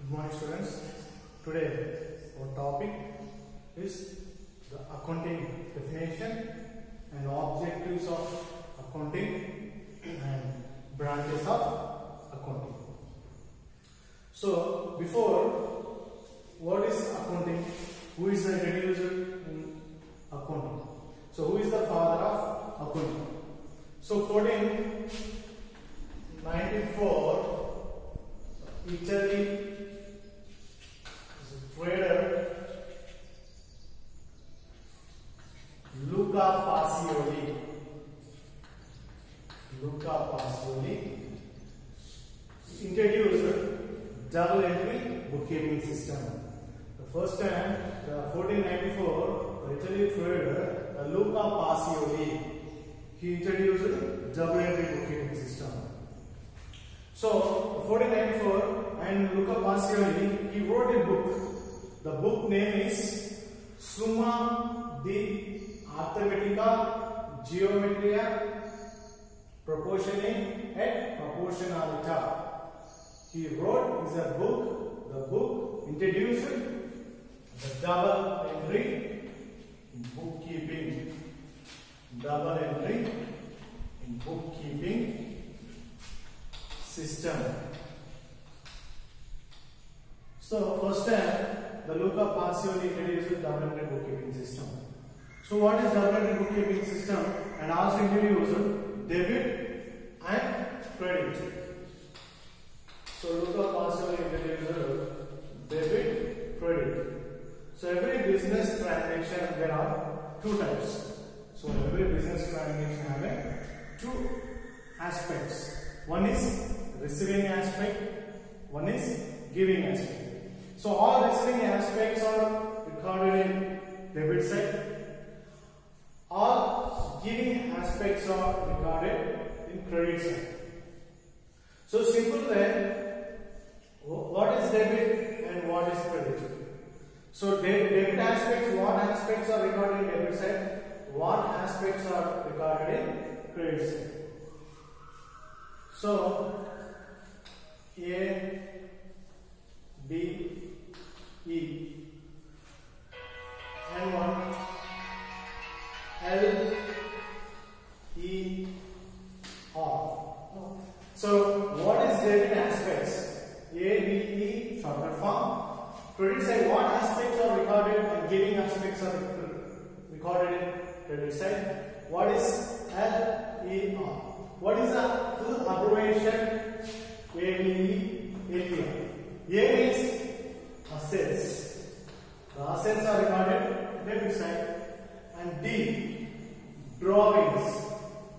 Good morning, students. Today our topic is the accounting definition and objectives of accounting and branches of accounting. So before, what is accounting? Who is the head user in accounting? So who is the father of accounting? So 1494, Italy trader Luca Pacioli introduced double entry bookkeeping system. The first time, 1494, Italy trader Luca Pacioli, he introduced double entry bookkeeping system. So 1494, and Luca Pacioli, he wrote a book. The book name is Summa di Arithmetica, Geometria, Proportioning et Proportionalita. He wrote is a book. The book introduced the double entry bookkeeping. Double entry in bookkeeping system. So first time the Luca Pacioli introduced double entry bookkeeping system. So what is double entry bookkeeping system? And also introduced debit and credit. So Luca Pacioli introduced debit, credit. So every business transaction there are two types. So every business transaction have two aspects. One is receiving aspect, one is giving aspect. So all receiving aspects are recorded in debit side. All giving aspects are recorded in credit side. So simple then, what is debit and what is credit? So debit aspects, what aspects are recorded in debit side? What aspects are recorded in credit side? So A, B, E, and one L, E, R. So what is debit aspects? A, B, E, shortcut form. Credit side, what aspects are recorded and giving aspects are recorded in credit side? What is L, E, R? What is the full abbreviation? A, B, E, L, E, R. A means assets. The assets are recorded debit side. And D, drawings.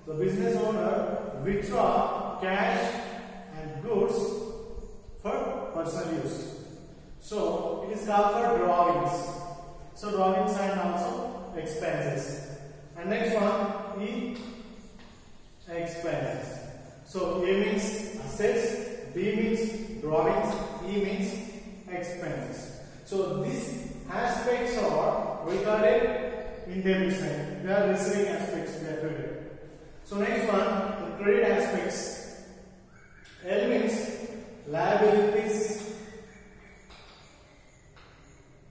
The business owner withdraw cash and goods for personal use. So it is called for drawings. So drawings and also expenses. And next one, E, expenses. So A means assets, B means drawings, E means expenses. So these aspects are recorded in debit side. They are receiving aspects, they are credit. So next one, the credit aspects. L means liabilities.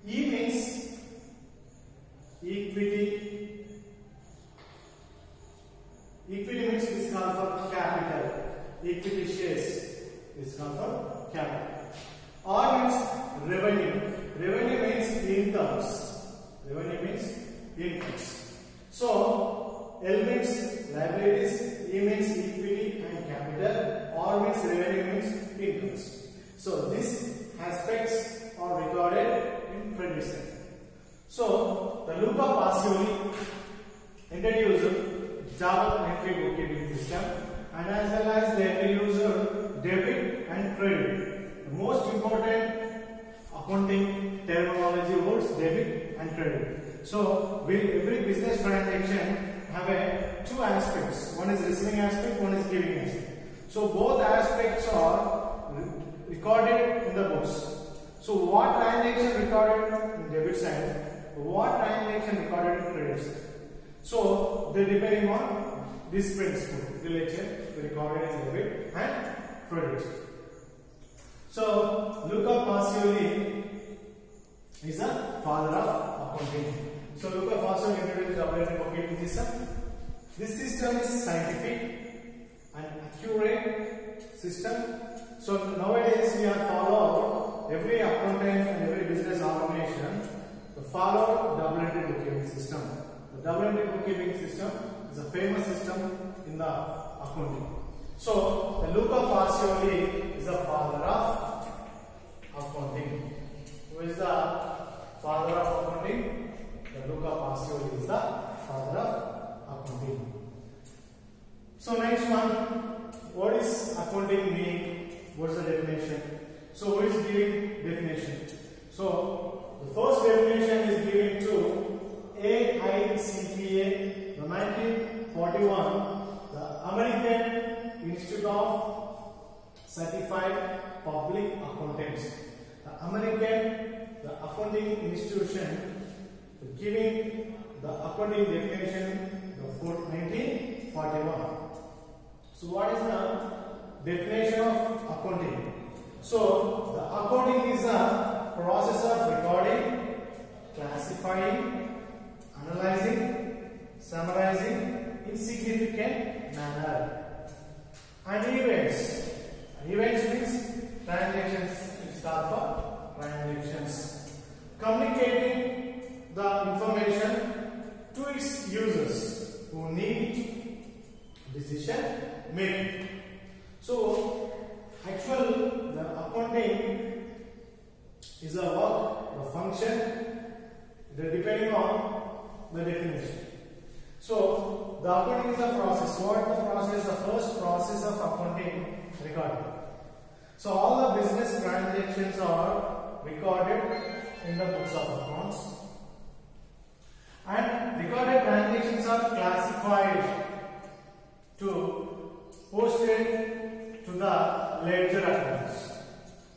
E means equity. Equity means it is called for capital. Equity shares is called for capital. R means revenue. Revenue means incomes. Revenue means incomes. So L means liabilities, E means equity and capital, R means revenue means incomes. So these aspects are recorded in credit side. So the Luca Pacioli introduced double entry bookkeeping system, and as well as they introduced debit and credit. The most important accounting terminology words debit and credit. So every business transaction have two aspects. One is receiving aspect, one is giving aspect. So both aspects are recorded in the books. So what transaction recorded in debit side, what transaction recorded in credit side. So they depending on this principle related recorded in debit and credit. So Luca Pacioli is the father of accounting. So Luca Pacioli introduced the double entry bookkeeping system. This system is scientific and accurate system. So nowadays we are followed every accountant and every business organization to follow double entry bookkeeping system. The double entry bookkeeping system is a famous system in the accounting. So the Luca Pacioli is the father of accounting. Who is the father of accounting? The Luca Pacioli is the father of accounting. So next one, what is accounting mean? What is the definition? So who is giving definition? So the first definition is given to AICPA, the 1941, the American Institute of Certified Public Accountants. The American accounting institution giving the accounting definition the 1941. So what is the definition of accounting? So the accounting is a process of recording, classifying, analyzing, summarizing in significant manner. And events. Events means transactions. It's called for transactions. Communicating the information to its users who need decision making. So actually the accounting is a work, a function, depending on the definition. So the accounting is a process. What the process? The first process of accounting recording. So all the business transactions are recorded in the books of accounts, and recorded transactions are classified to posted to the ledger accounts.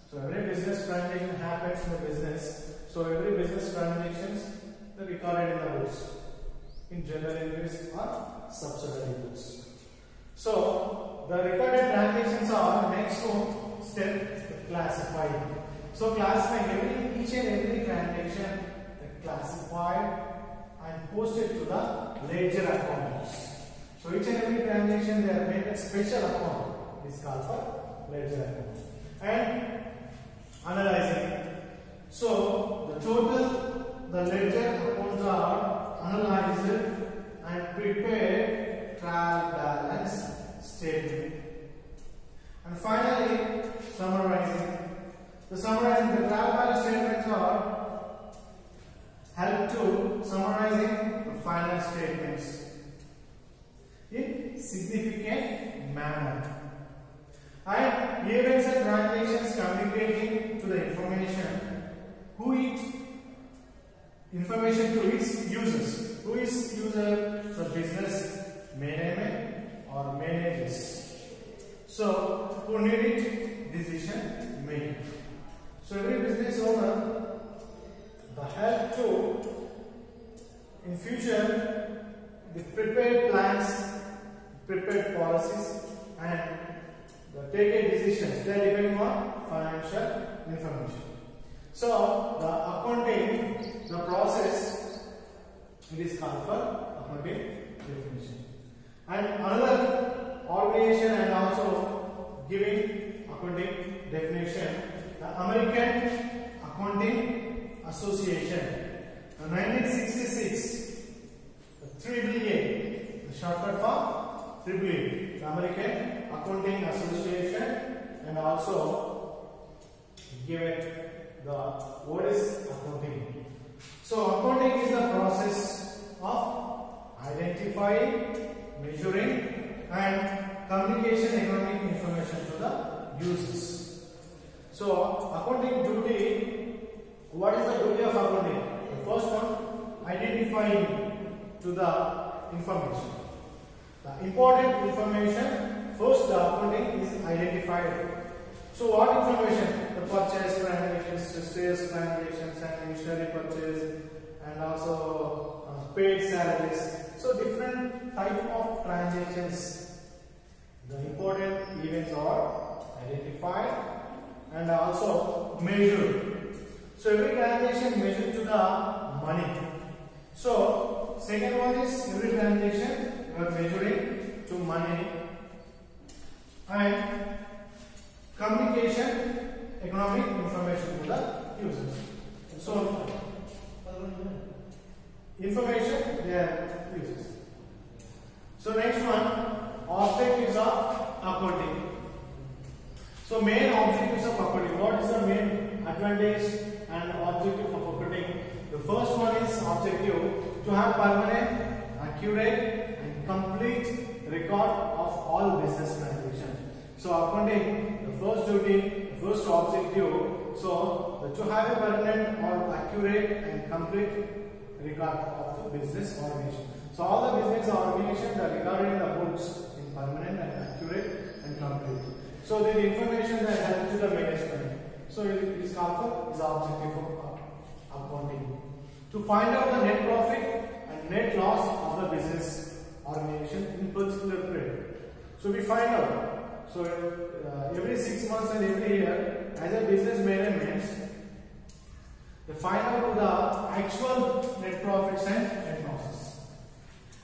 So every business transaction happens in the business. So every business transactions are recorded in the books, in general entries or subsidiary books. So the recorded transactions are next step classifying. So classifying each and every transaction classified and posted to the ledger accounts. So each and every transaction they are made a special account. It is called for ledger account. And analyzing. So the ledger accounts are analyzed and prepared trial balance statement. And finally, summarizing. The trial balance statements are help to summarizing the final statements in significant manner. And events and transactions communicating to the information to its users. Who is user? The business management or managers. So who need it? Decision making. So every business owner the help to in future the prepared plans, prepared policies, and the taken decisions. They are depending on financial information. So the accounting, the process, it is called for accounting definition. And another organization and also giving accounting definition, the American Accounting Association. In 1966, the AAA, the shortcut for AAA, the American Accounting Association, and also given the what is accounting. So accounting is the process of identifying, measuring, and communication economic information to the users. So accounting duty, what is the duty of accounting? The first one, identifying to the information. The important information, first the accounting is identified. So what information? The purchase transactions, the sales transactions, and machinery purchase, and also paid salaries. So different type of transactions. The important events are identified, and also measure. So every transaction measured to the money. So second one is every transaction you are measuring to money. And communication, economic information to the users. So information they are users. So next one, objectives of accounting. So main objectives of accounting. What is the main advantage and objective of accounting? The first one is objective to have permanent, accurate and complete record of all business transactions. So accounting, the first duty, the first objective, so to have a permanent or accurate and complete record of the business organization. So all the business organizations are recorded in the books in permanent and accurate and complete. So the information that helps to the management. So it is called the objective of accounting. To find out the net profit and net loss of the business organization in particular period. So we find out. So every 6 months and every year, as a business management, they find out the actual net profits and net losses.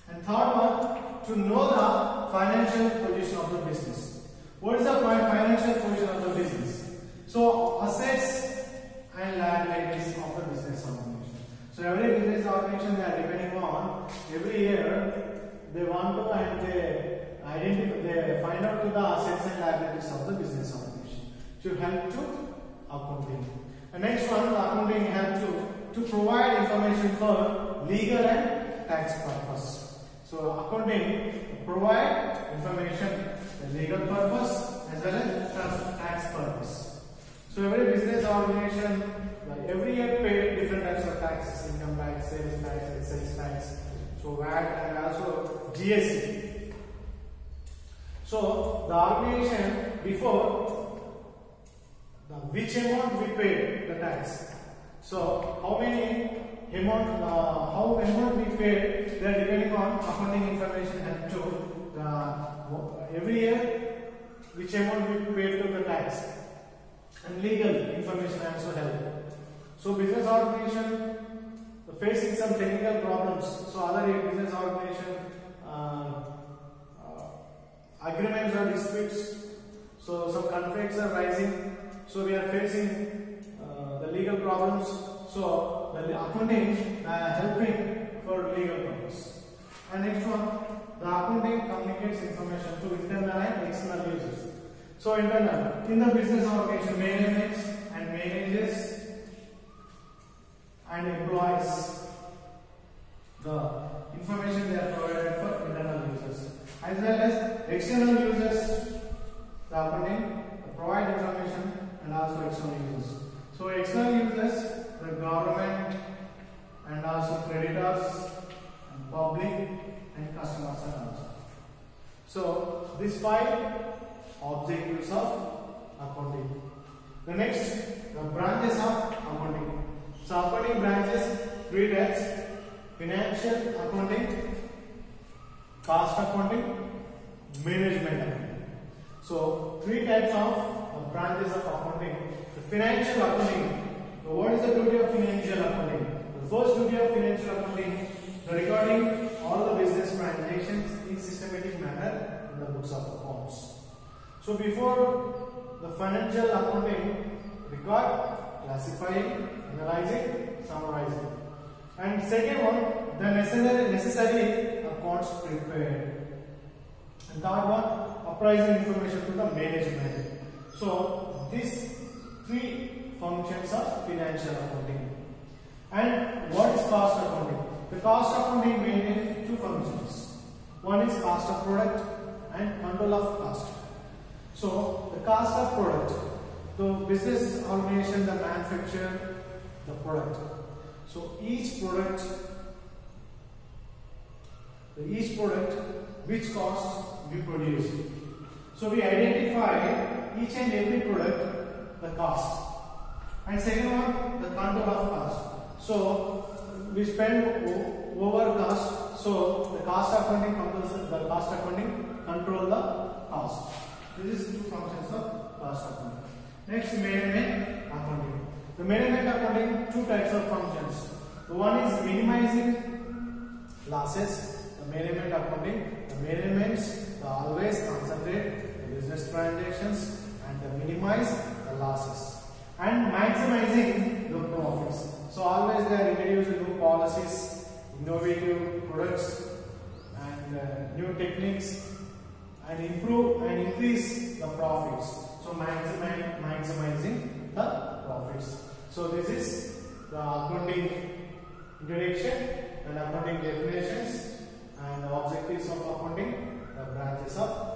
And third one, to know the financial position of the business. What is the financial position of the business? So assets and liabilities of the business organization. So every business organization they are depending on every year they want to and they find out the assets and liabilities of the business organization to help to accounting. The next one, the accounting helps to provide information for legal and tax purpose. So accounting provide information the legal purpose as well as tax purpose. So every business organization every year pay different types of taxes, income tax, sales tax, excise tax, so VAT and also GST. So the organization before which amount we paid the tax. So how amount we paid, they are depending on accounting information and to every year which amount we paid to the tax, and legal information also help. So business organization facing some technical problems. So other business organization agreements or disputes. So some conflicts are rising. So we are facing the legal problems. So the accounting helping for legal problems. And next one, the accounting communicates information to internal and external users. So internal, in the business organization, management and managers and employees, the information they are provided for internal users, as well as external users, the accounting provide information and also external users. So external users, the government and also creditors and public and customers are also. So these 5 objectives of accounting. The next, the branches of accounting. So accounting branches 3 types: financial accounting, cost accounting, management accounting. So 3 types of branches of accounting. The financial accounting. So what is the duty of financial accounting? The first duty of financial accounting, the recording all the business transactions in systematic manner in the books of accounts. So before the financial accounting, record, classifying, analyzing, summarizing. And second one, the necessary accounts prepared. And third one, appraising information to the management. So these 3 functions of financial accounting. And what is cost accounting? The cost accounting maintains 2 functions. One is cost of product and control of cost. So the cost of product, the business organization, the manufacture the product. So each product which cost we produce. So we identify each and every product the cost. And second one, the control of cost. So we spend over cost. So the cost accounting control the cost. This is 2 functions of cost accounting. Next, management accounting. The management accounting, two types of functions. The one is minimizing losses. The management accounting, the managements always concentrate the business transactions and they minimize the losses and maximizing the profits. So always they are introducing new policies, innovative products and new techniques and improve and increase the profits. So maximizing the profits. So this is the accounting introduction and accounting definitions and the objectives of accounting, the branches of